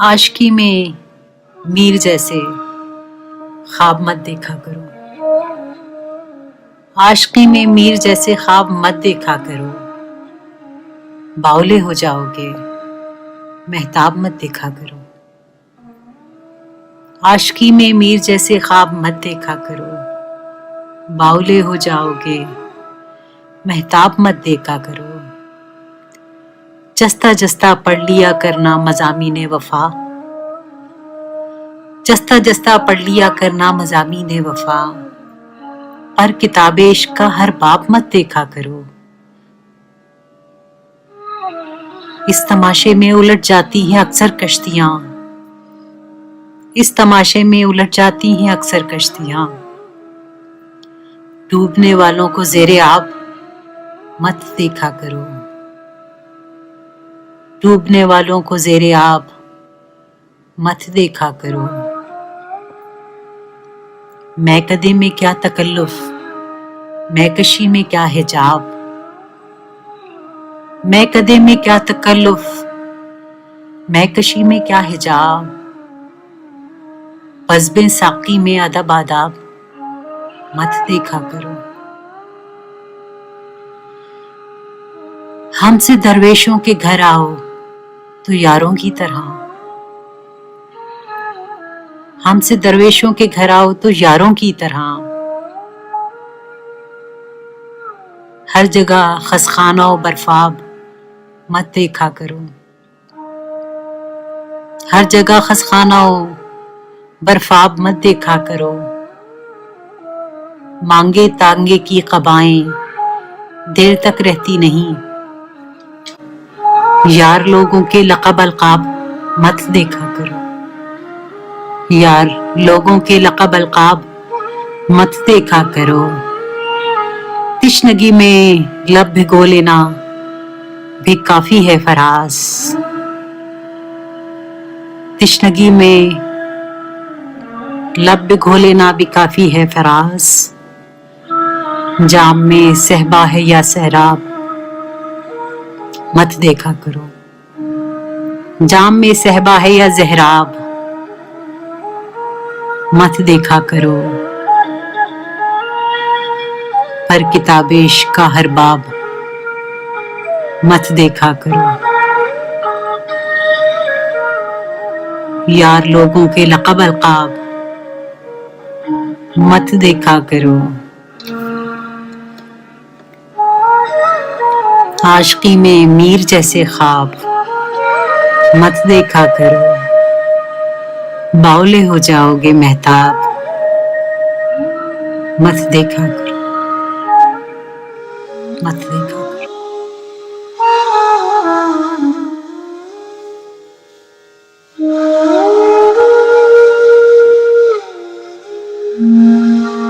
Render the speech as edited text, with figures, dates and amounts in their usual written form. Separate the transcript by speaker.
Speaker 1: आशिकी में मीर जैसे ख्वाब मत देखा करो। आशिकी में मीर जैसे ख्वाब मत देखा करो। बावले हो जाओगे, महताब मत देखा करो। आशिकी में मीर जैसे ख्वाब मत देखा करो। बावले हो जाओगे, महताब मत देखा करो। जस्ता जस्ता पढ़ लिया करना मज़ामीने वफा। जस्ता जस्ता पढ़ लिया करना मज़ामीने वफा। पर किताबे इश्क का हर बाब मत देखा करो। इस तमाशे में उलट जाती हैं अक्सर कश्तियां। इस तमाशे में उलट जाती हैं अक्सर कश्तियां। डूबने वालों को ज़ेरे आब मत देखा करो। डूबने वालों को ज़ेरे आब मत देखा करो। मैं कदे में क्या तकल्लुफ, मैं कशी में क्या हिजाब। मैं कदे में क्या तकल्लुफ, मैं कशी में क्या हिजाब। पज़्बे साक़ी में अदब आदाब मत देखा करो। हमसे दरवेशों के घर आओ तो यारों की तरह। हमसे दरवेशों के घर आओ तो यारों की तरह। हर जगह खसखाना और बर्फाब मत देखा करो। हर जगह खसखाना और बर्फाब मत देखा करो। मांगे तांगे की क़बाएं देर तक रहती नहीं। यार लोगों के लक़ब अलक़ाब मत देखा करो। यार लोगों के लक़ब अलक़ाब मत देखा करो। तिश्नगी में लब भिगो लेना भी काफ़ी है फराज। तिश्नगी में लब भिगो लेना भी काफ़ी है फराज। जाम में सहबा है या सहराब मत देखा करो। जाम में सहबा है या ज़हराब मत देखा करो। पर किताबे इश्क का हर बाब मत देखा करो। यार लोगों के लक़ब अलक़ाब मत देखा करो। आशिकी में मीर जैसे ख्वाब मत देखा करो। बावले हो जाओगे, महताब मत देखा करो। मत देखा करो।